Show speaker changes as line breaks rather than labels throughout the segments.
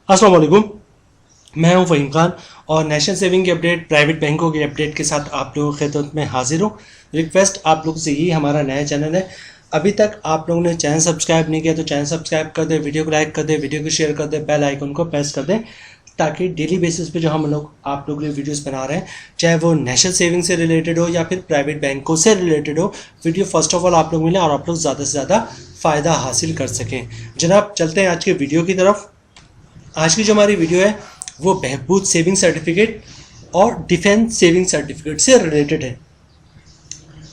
अस्सलाम वालेकुम। मैं हूं फ़हीम खान और नेशनल सेविंग की अपडेट, प्राइवेट बैंकों की अपडेट के साथ आप लोगों की खिदमत में हाजिर हूं। रिक्वेस्ट आप लोगों से यही, हमारा नया चैनल है, अभी तक आप लोगों ने चैनल सब्सक्राइब नहीं किया तो चैनल सब्सक्राइब कर दें, वीडियो को लाइक कर दें, वीडियो को शेयर कर दें, बेल आइकन को प्रेस कर दें, ताकि डेली बेसिस पे जो हम लोग आप लोग के लिए वीडियोस बना रहे हैं, चाहे वो नेशनल सेविंग से रिलेटेड हो या फिर प्राइवेट बैंकों से रिलेटेड हो, वीडियो फर्स्ट ऑफ ऑल आप लोग मिले और आप लोग ज़्यादा से ज़्यादा फ़ायदा हासिल कर सकें। जनाब चलते हैं आज के वीडियो की तरफ। आज की जो हमारी वीडियो है वो बहबूद सेविंग सर्टिफिकेट और डिफेंस सेविंग सर्टिफिकेट से रिलेटेड है।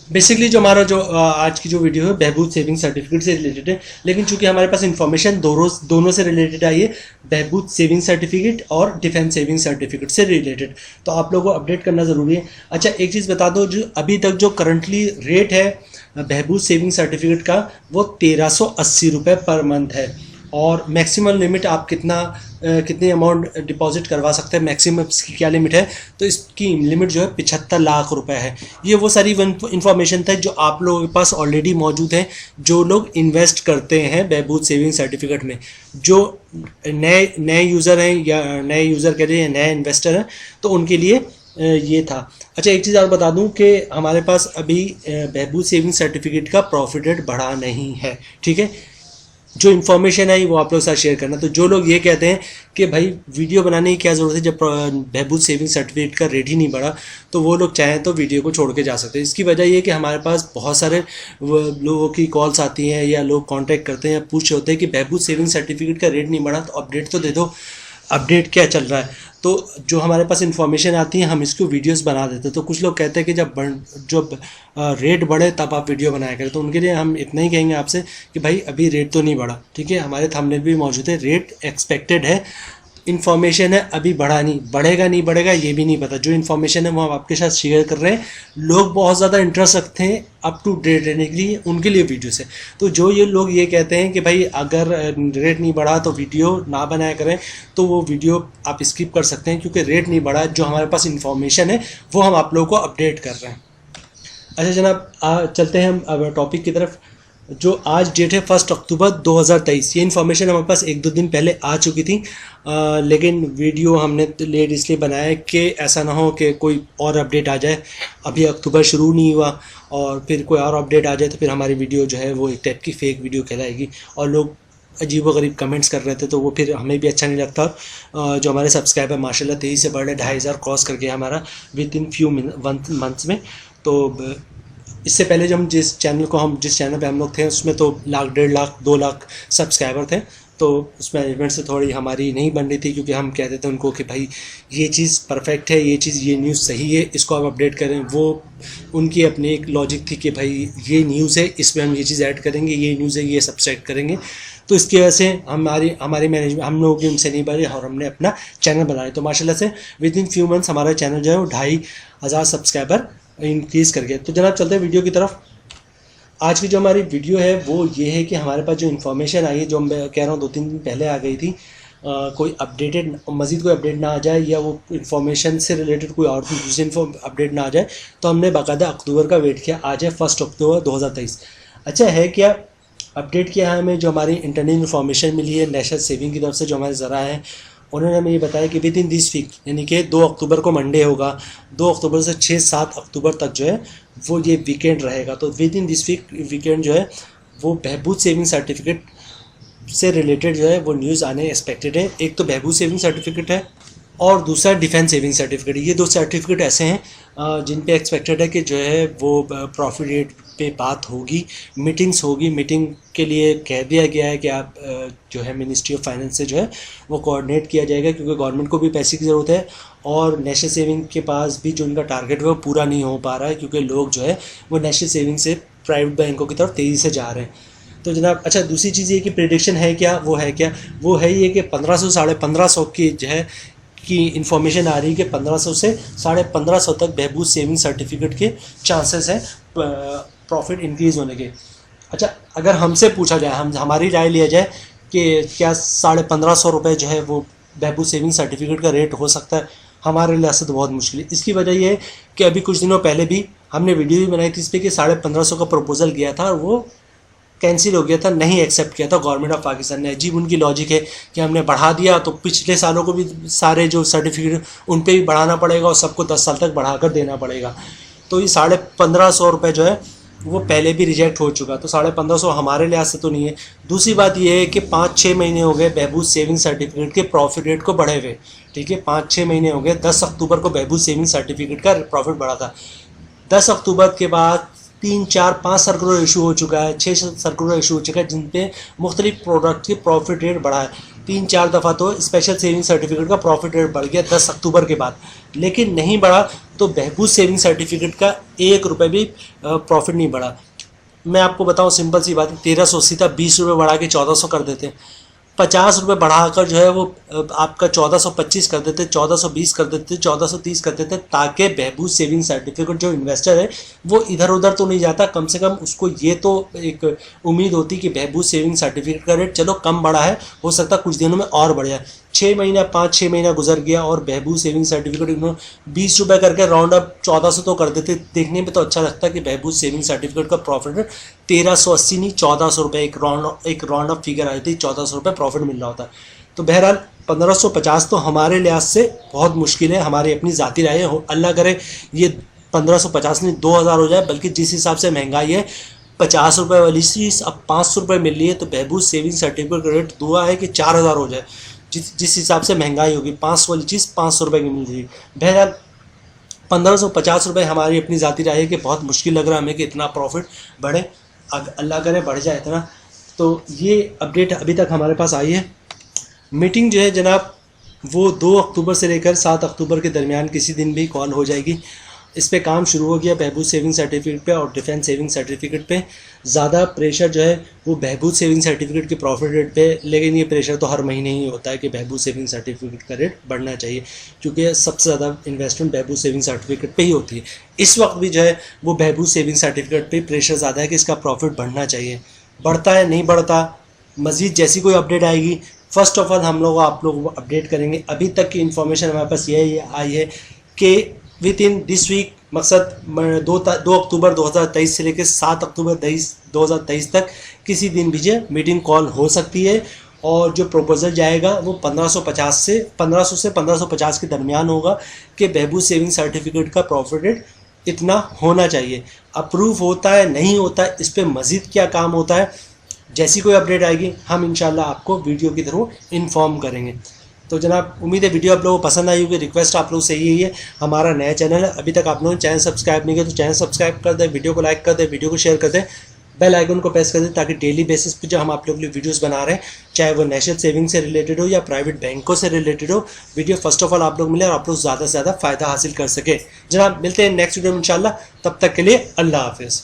बेसिकली जो हमारा जो आज की जो वीडियो है बहबूद सेविंग सर्टिफिकेट से रिलेटेड है, लेकिन चूंकि हमारे पास इंफॉर्मेशन दोनों से रिलेटेड आई है, बहबूद सेविंग सर्टिफिकेट और डिफेंस सेविंग सर्टिफिकेट से रिलेटेड, तो आप लोगों को अपडेट करना ज़रूरी है। अच्छा, एक चीज़ बता दो, जो अभी तक जो करंटली रेट है बहबूद सेविंग सर्टिफिकेट का वो 1380 रुपये पर मंथ है, और मैक्सिमम लिमिट आप कितनी अमाउंट डिपॉजिट करवा सकते हैं, मैक्सिमम इसकी क्या लिमिट है, तो इसकी लिमिट जो है 75 लाख रुपए है। ये वो सारी इन्फॉर्मेशन था जो आप लोगों के पास ऑलरेडी मौजूद है, जो लोग इन्वेस्ट करते हैं बहबूद सेविंग सर्टिफिकेट में, जो नए यूज़र हैं या नए यूज़र कह रहे हैं नए इन्वेस्टर हैं, तो उनके लिए ये था। अच्छा, एक चीज़ और बता दूं कि हमारे पास अभी बहबूद सेविंग सर्टिफिकेट का प्रॉफिट रेट बढ़ा नहीं है, ठीक है। जो इन्फॉर्मेशन है वो आप लोग के साथ शेयर करना। तो जो लोग ये कहते हैं कि भाई वीडियो बनाने की क्या ज़रूरत है जब बहबूद सेविंग सर्टिफिकेट का रेट ही नहीं बढ़ा, तो वो लोग चाहें तो वीडियो को छोड़ के जा सकते हैं। इसकी वजह ये है कि हमारे पास बहुत सारे लोगों की कॉल्स आती हैं या लोग कांटेक्ट करते हैं या पूछ होते हैं कि बहबूद सेविंग सर्टिफिकेट का रेट नहीं बढ़ा, तो अपडेट तो दे दो, अपडेट क्या चल रहा है। तो जो हमारे पास इन्फॉर्मेशन आती है हम इसको वीडियोस बना देते हैं। तो कुछ लोग कहते हैं कि जब रेट बढ़े तब आप वीडियो बनाया करें, तो उनके लिए हम इतना ही कहेंगे आपसे कि भाई अभी रेट तो नहीं बढ़ा, ठीक है। हमारे थंबनेल भी मौजूद है, रेट एक्सपेक्टेड है, इन्फॉर्मेशन है, अभी बढ़ा नहीं, बढ़ेगा नहीं बढ़ेगा ये भी नहीं पता। जो इन्फॉर्मेशन है वो हम आपके साथ शेयर कर रहे हैं। लोग बहुत ज़्यादा इंटरेस्ट रखते हैं अप टू डेट रहने के लिए, उनके लिए वीडियो से। तो जो ये लोग ये कहते हैं कि भाई अगर रेट नहीं बढ़ा तो वीडियो ना बनाया करें, तो वो वीडियो आप स्किप कर सकते हैं, क्योंकि रेट नहीं बढ़ा, जो हमारे पास इन्फॉर्मेशन है वो हम आप लोगों को अपडेट कर रहे हैं। अच्छा जनाब, चलते हैं हम अब टॉपिक की तरफ। जो आज डेट है 1 अक्टूबर 2023, ये इन्फॉर्मेशन हमारे पास 1-2 दिन पहले आ चुकी थी, लेकिन वीडियो हमने लेट इसलिए बनाया है कि ऐसा ना हो कि कोई और अपडेट आ जाए, अभी अक्टूबर शुरू नहीं हुआ और फिर कोई और अपडेट आ जाए तो फिर हमारी वीडियो जो है वो एक टाइप की फेक वीडियो कहलाएगी और लोग अजीबोगरीब कमेंट्स कर रहे थे, तो वो फिर हमें भी अच्छा नहीं लगता। जो हमारे सब्सक्राइबर माशाल्लाह तेज़ी से बढ़ रहे, 2500 क्रॉस करके हमारा विद इन फ्यू मंथ्स में। तो इससे पहले जो जिस चैनल पे हम लोग थे उसमें तो 1,00,000, 1.5 लाख, 2 लाख सब्सक्राइबर थे, तो उस मैनेजमेंट से थोड़ी हमारी नहीं बन रही थी, क्योंकि हम कहते थे उनको कि भाई ये चीज़ परफेक्ट है, ये न्यूज़ सही है, इसको आप अपडेट करें। वो उनकी अपनी एक लॉजिक थी कि भाई ये न्यूज़ है, इसमें हम ये चीज़ ऐड करेंगे, ये न्यूज़ है, ये सब्सक्राइब करेंगे। तो इसकी वजह से हमारी मैनेजमेंट, हम लोगों की उनसे नहीं बढ़ी और हमने अपना चैनल बनाया। तो माशाल्लाह से विद इन फ्यू मंथ्स हमारा चैनल जो है वो 2,500 सब्सक्राइबर इंक्रीज़ करके। तो जनाब चलते हैं वीडियो की तरफ। आज की जो हमारी वीडियो है वो ये है कि हमारे पास जो इन्फॉर्मेशन आई है, जो मैं कह रहा हूँ 2-3 दिन पहले आ गई थी, कोई अपडेटेड मज़ीद कोई अपडेट ना आ जाए या वो इन्फॉर्मेशन से रिलेटेड कोई और दूसरी अपडेट ना आ जाए, तो हमने बाकायदा अक्टूबर का वेट किया, आ जाए 1 अक्टूबर 2023। अच्छा है क्या अपडेट किया है हमें, जो हमारी इंटरनल इन्फॉर्मेशन मिली है नेशनल सेविंग की तरफ से, जो हमारे ज़रा हैं उन्होंने हमें ये बताया कि विद इन दिस वीक, यानी कि 2 अक्टूबर को मंडे होगा, 2 अक्टूबर से 6-7 अक्टूबर तक जो है वो ये वीकेंड रहेगा। तो विद इन दिस वीकेंड जो है वो बहबूद सेविंग सर्टिफिकेट से रिलेटेड जो है वो न्यूज़ आने एक्सपेक्टेड है। एक तो बहबूद सेविंग सर्टिफिकेट है और दूसरा डिफेंस सेविंग सर्टिफिकेट। ये 2 सर्टिफिकेट ऐसे हैं जिन पे एक्सपेक्टेड है कि जो है वो प्रॉफिट रेट पे बात होगी, मीटिंग्स होगी। मीटिंग के लिए कह दिया गया है कि आप जो है मिनिस्ट्री ऑफ फाइनेंस से जो है वो कोऑर्डिनेट किया जाएगा, क्योंकि गवर्नमेंट को भी पैसे की ज़रूरत है और नेशनल सेविंग के पास भी जो उनका टारगेट है वो पूरा नहीं हो पा रहा है, क्योंकि लोग जो है वो नेशनल सेविंग से प्राइवेट बैंकों की तरफ तेज़ी से जा रहे हैं। तो जनाब अच्छा, दूसरी चीज़ ये कि प्रेडिक्शन है क्या, वो है ये कि 1500 1550 की जो है की इन्फॉर्मेशन आ रही है कि 1500 से 1550 तक बहबूद सेविंग सर्टिफिकेट के चांसेस हैं प्रॉफिट इंक्रीज़ होने के। अच्छा, अगर हमसे पूछा जाए, हमारी राय लिया जाए कि क्या 1550 रुपये जो है वो बहबूद सेविंग सर्टिफिकेट का रेट हो सकता है, हमारे लिहाज से तो बहुत मुश्किल है। इसकी वजह ये है कि अभी कुछ दिनों पहले भी हमने वीडियो भी बनाई थी इस पर कि 1550 का प्रपोजल किया था और वो कैंसिल हो गया था, नहीं एक्सेप्ट किया था गवर्नमेंट ऑफ पाकिस्तान ने। अजीब उनकी लॉजिक है कि हमने बढ़ा दिया तो पिछले सालों को भी सारे जो सर्टिफिकेट उन पे भी बढ़ाना पड़ेगा और सबको 10 साल तक बढ़ाकर देना पड़ेगा। तो ये 1550 रुपये जो है वो पहले भी रिजेक्ट हो चुका, तो 1550 हमारे लिहाज से तो नहीं है। दूसरी बात ये है कि 5-6 महीने हो गए बहबूद सेविंग सर्टिफिकेट के प्रॉफिट रेट को बढ़े हुए, ठीक है। 5-6 महीने हो गए। 10 अक्टूबर को बहबूद सेविंग सर्टिफिकेट का प्रॉफिट बढ़ा था। 10 अक्टूबर के बाद 3-4-5 सर्कुलर इशू हो चुका है, 6 सर्कुलर इशू हो चुका है जिन पे मुख्तलिफ प्रोडक्ट की प्रॉफिट रेट बढ़ा है। 3-4 दफ़ा तो स्पेशल सेविंग सर्टिफिकेट का प्रॉफिट रेट बढ़ गया 10 अक्टूबर के बाद, लेकिन नहीं बढ़ा तो बहबूद सेविंग सर्टिफिकेट का 1 रुपये भी प्रॉफिट नहीं बढ़ा। मैं आपको बताऊं सिंपल सी बात है, 1380 था, 20 रुपये बढ़ा के 1400 कर देते, 50 रुपये बढ़ाकर जो है वो आपका 1425 कर देते, 1420 कर देते, 1430 कर देते, ताकि बहबूद सेविंग सर्टिफिकेट जो इन्वेस्टर है वो इधर उधर तो नहीं जाता। कम से कम उसको ये तो एक उम्मीद होती कि बहबूद सेविंग सर्टिफिकेट का रेट चलो कम बढ़ा है, हो सकता है कुछ दिनों में और बढ़ जाए। 5-6 महीना गुजर गया और बहबूद सेविंग सर्टिफिकेट इन्होंने 20 रुपये करके राउंड अप 1400 तो कर देते। देखने में तो अच्छा लगता है कि बहबूद सेविंग सर्टिफिकेट का प्रॉफिट 1380 नहीं 1400 रुपये एक राउंड अप फिगर आई थी, 1400 रुपये प्रॉफिट मिल रहा होता है। तो बहरहाल 1550 तो हमारे लिहाज से बहुत मुश्किल है, हमारी अपनी ज़ाती राय है। अल्लाह करे ये 1550 नहीं 2000 हो जाए, बल्कि जिस हिसाब से महंगाई है 50 रुपये वाली चीज़ अब 500 रुपये मिल रही है, तो बहबूद सेविंग सर्टिफिकेट का रेट दुआ है कि 4000 हो जाए। जिस हिसाब से महंगाई होगी 500 वाली चीज़ 500 रुपये की मिल रही है। बहरहाल 1550 रुपये हमारी अपनी ज़ाती राय है कि बहुत मुश्किल लग रहा है हमें कि इतना प्रॉफिट बढ़े, अल्लाह करे बढ़ जाए इतना। तो ये अपडेट अभी तक हमारे पास आई है। मीटिंग जो है जनाब वो 2 अक्टूबर से लेकर 7 अक्टूबर के दरमियान किसी दिन भी कॉल हो जाएगी। इस पे काम शुरू हो गया बहबूद सेविंग सर्टिफिकेट पे और डिफेंस सेविंग सर्टिफिकेट पे। ज़्यादा प्रेशर जो है वो बहबूद सेविंग सर्टिफिकेट के प्रॉफिट रेट पे, लेकिन ये प्रेशर तो हर महीने ही होता है कि बहबूद सेविंग सर्टिफिकेट का रेट बढ़ना चाहिए, क्योंकि सबसे ज़्यादा इन्वेस्टमेंट बहबूद सेविंग सर्टिफिकेट पे ही होती है। इस वक्त भी जो है वो बहबूद सेविंग सर्टिफिकेट पे प्रेशर ज़्यादा है कि इसका प्रॉफिट बढ़ना चाहिए। बढ़ता है नहीं बढ़ता, मज़ीद जैसी कोई अपडेट आएगी फर्स्ट ऑफ ऑल हम लोग आप लोगों को अपडेट करेंगे। अभी तक की इन्फॉर्मेशन हमारे पास ये आई है कि विद इन दिस वीक, मकसद 2 अक्टूबर 2023 से लेकर 7 अक्टूबर 2023 तक किसी दिन भी जो मीटिंग कॉल हो सकती है और जो प्रपोजल जाएगा वो 1500 से 1550 के दरमियान होगा कि बहबूद सेविंग सर्टिफिकेट का प्रॉफिट रेट इतना होना चाहिए। अप्रूव होता है नहीं होता है, इस पर मज़ीद क्या काम होता है, जैसी कोई अपडेट आएगी हम इंशाल्लाह आपको वीडियो के थ्रू इन्फॉर्म करेंगे। तो जनाब उम्मीद है वीडियो आप लोगों को पसंद आई होगी। रिक्वेस्ट आप लोगों से यही है, हमारा नया चैनल है, अभी तक आप लोगों ने चैनल सब्सक्राइब नहीं किया तो चैनल सब्सक्राइब कर दें, वीडियो को लाइक कर दें, वीडियो को शेयर कर दें, बेल आइकन को प्रेस कर दें, ताकि डेली बेसिस पे जो हम आप लोगों के लिए वीडियोस बना रहे हैं, चाहे वो नेशनल सेविंग से रिलेटेड हो या प्राइवेट बैंकों से रिलेटेड हो, वीडियो फर्स्ट ऑफ ऑल आप लोग मिले और आप लोग ज़्यादा से ज़्यादा फ़ायदा हासिल कर सके। जनाब मिलते हैं नेक्स्ट वीडियो में इंशाल्लाह, तब तक के लिए अल्लाह हाफिज़।